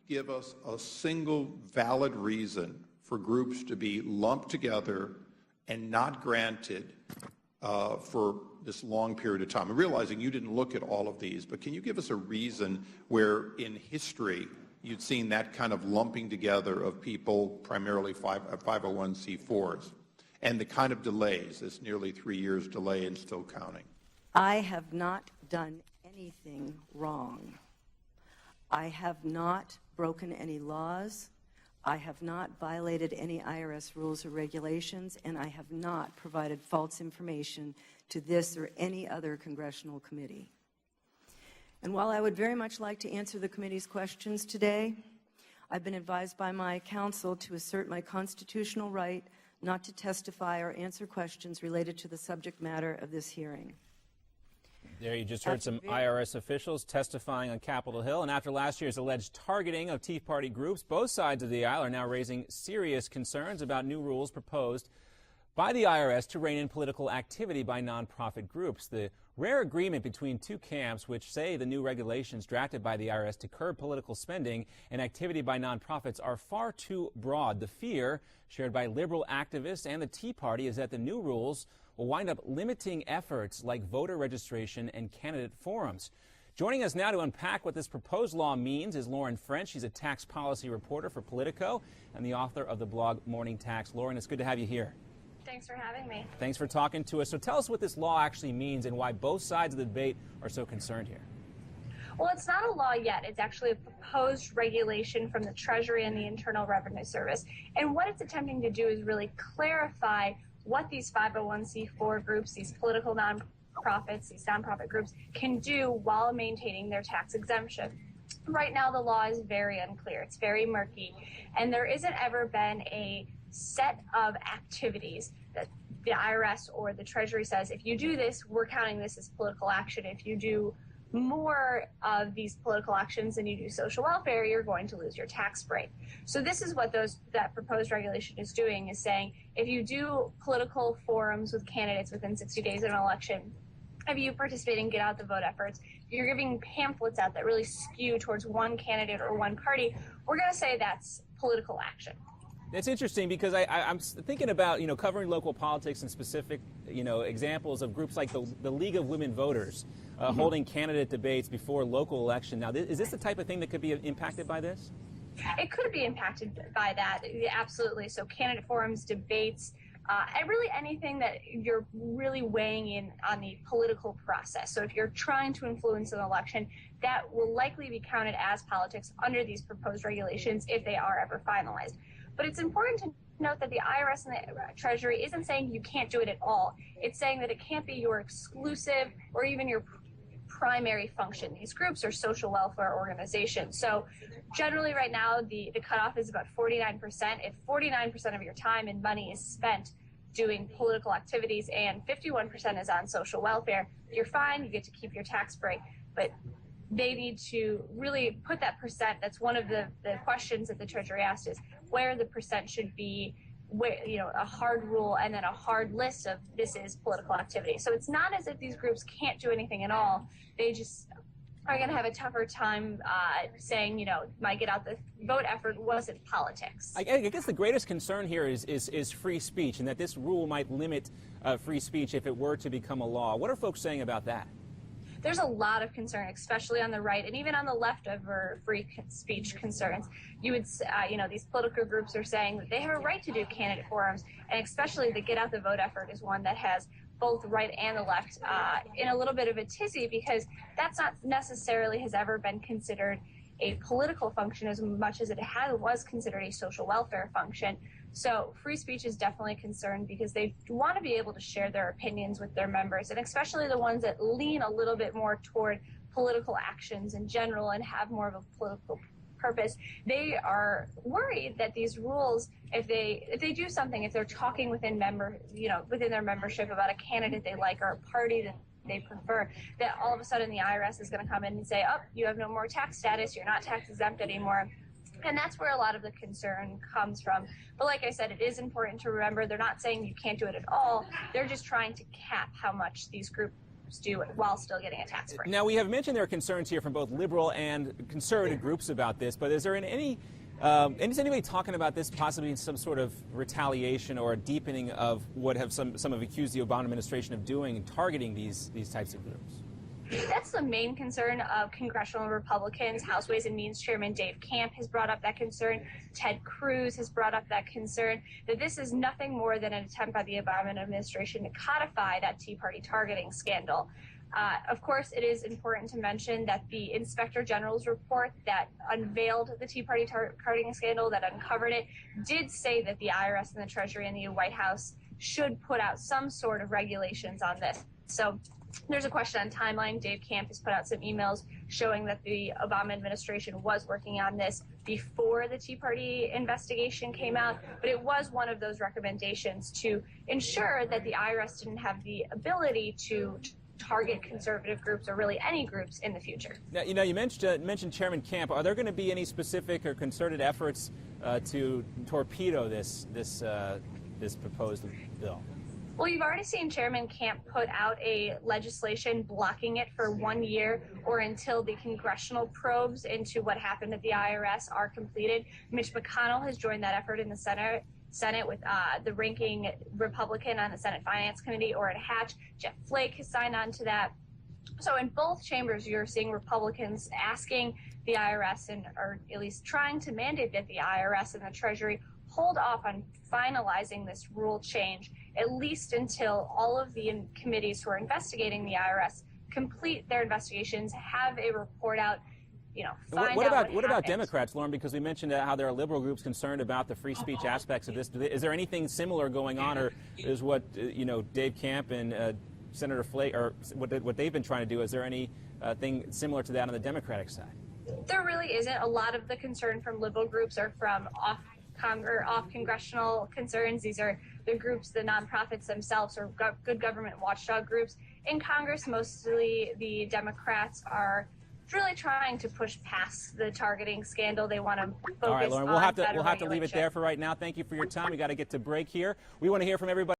give us a single valid reason for groups to be lumped together and not granted for this long period of time? I'm realizing you didn't look at all of these, but can you give us a reason where in history you'd seen that kind of lumping together of people, primarily 501c4s, and the kind of delays, this nearly 3 years delay and still counting? I have not done anything wrong. I have not broken any laws. I have not violated any IRS rules or regulations, and I have not provided false information to this or any other congressional committee. And while I would very much like to answer the committee's questions today, I've been advised by my counsel to assert my constitutional right not to testify or answer questions related to the subject matter of this hearing. There you just heard some IRS officials testifying on Capitol Hill. And after last year's alleged targeting of Tea Party groups, both sides of the aisle are now raising serious concerns about new rules proposed by the IRS to rein in political activity by nonprofit groups. The rare agreement between two camps, which say the new regulations drafted by the IRS to curb political spending and activity by nonprofits are far too broad. The fear shared by liberal activists and the Tea Party is that the new rules will wind up limiting efforts like voter registration and candidate forums. Joining us now to unpack what this proposed law means is Lauren French. She's a tax policy reporter for Politico and the author of the blog Morning Tax. Lauren, it's good to have you here. Thanks for having me. Thanks for talking to us. So tell us what this law actually means and why both sides of the debate are so concerned here. Well, it's not a law yet. It's actually a proposed regulation from the Treasury and the Internal Revenue Service. And what it's attempting to do is really clarify what these 501c4 groups, these political nonprofits, these nonprofit groups can do while maintaining their tax exemption. Right now, the law is very unclear. It's very murky. And there isn't ever been a set of activities that the IRS or the Treasury says, if you do this, we're counting this as political action. If you do more of these political actions than you do social welfare, you're going to lose your tax break. So this is what that proposed regulation is doing, is saying if you do political forums with candidates within 60 days of an election, if you participate in get out the vote efforts, you're giving pamphlets out that really skew towards one candidate or one party, we're going to say that's political action. It's interesting because I'm thinking about, covering local politics and specific, examples of groups like the League of Women Voters holding candidate debates before local election. Now, is this the type of thing that could be impacted by this? It could be impacted by that, absolutely. So candidate forums, debates, and really anything that you're really weighing in on the political process. So if you're trying to influence an election, that will likely be counted as politics under these proposed regulations if they are ever finalized. But it's important to note that the IRS and the Treasury isn't saying you can't do it at all. It's saying that it can't be your exclusive or even your primary function. These groups are social welfare organizations. So generally right now, the cutoff is about 49%. If 49% of your time and money is spent doing political activities and 51% is on social welfare, you're fine, you get to keep your tax break. But they need to really put that percent. That's one of the questions that the Treasury asked, is where the percent should be, where, a hard rule and then a hard list of this is political activity. So it's not as if these groups can't do anything at all. They just are going to have a tougher time saying, my get out the vote effort wasn't politics. I guess the greatest concern here is free speech, and that this rule might limit free speech if it were to become a law. What are folks saying about that? There's a lot of concern, especially on the right and even on the left, over free speech concerns. You would, these political groups are saying that they have a right to do candidate forums, and especially the Get Out the Vote effort is one that has both right and the left in a little bit of a tizzy, because that's not necessarily has ever been considered a political function as much as it was considered a social welfare function. So free speech is definitely a concern because they want to be able to share their opinions with their members, and especially the ones that lean a little bit more toward political actions in general and have more of a political purpose. They are worried that these rules, if they do something, if they're talking within their membership about a candidate they like or a party that they prefer, that all of a sudden the IRS is going to come in and say, oh, you have no more tax status, you're not tax exempt anymore. And that's where a lot of the concern comes from. But like I said, it is important to remember they're not saying you can't do it at all. They're just trying to cap how much these groups groups do while still getting a tax break. Now, we have mentioned there are concerns here from both liberal and conservative groups about this, but is there is anybody talking about this possibly in some sort of retaliation or a deepening of what some have accused the Obama administration of doing, targeting these types of groups? That's the main concern of congressional Republicans. House Ways and Means Chairman Dave Camp has brought up that concern. Ted Cruz has brought up that concern, that this is nothing more than an attempt by the Obama administration to codify that Tea Party targeting scandal. Of course, it is important to mention that the Inspector General's report that unveiled the Tea Party targeting scandal, that uncovered it, did say that the IRS and the Treasury and the White House should put out some sort of regulations on this. So there's a question on timeline. Dave Camp has put out some emails showing that the Obama administration was working on this before the Tea Party investigation came out, but it was one of those recommendations to ensure that the IRS didn't have the ability to target conservative groups or really any groups in the future. Now, you mentioned Chairman Camp. Are there going to be any specific or concerted efforts to torpedo this proposed bill? Well, you've already seen Chairman Camp put out a legislation blocking it for 1 year or until the congressional probes into what happened at the IRS are completed. Mitch McConnell has joined that effort in the Senate with the ranking Republican on the Senate Finance Committee, Orrin Hatch. Jeff Flake has signed on to that. So in both chambers, you're seeing Republicans asking the IRS, or at least trying to mandate that the IRS and the Treasury hold off on finalizing this rule change, at least until all of the committees who are investigating the IRS complete their investigations, have a report out, find out what about Democrats, Lauren? Because we mentioned how there are liberal groups concerned about the free speech aspects of this. Is there anything similar going on, or is what Dave Camp and Senator Flake, or what they've been trying to do? Is there anything similar to that on the Democratic side? There really isn't. A lot of the concern from liberal groups are from off congressional concerns. These are the groups, the nonprofits themselves, or good government watchdog groups. In Congress, mostly the Democrats are really trying to push past the targeting scandal. They want to focus. All right, Lauren, on we'll have to leave it there for right now. Thank you for your time. We got to get to break here. We want to hear from everybody.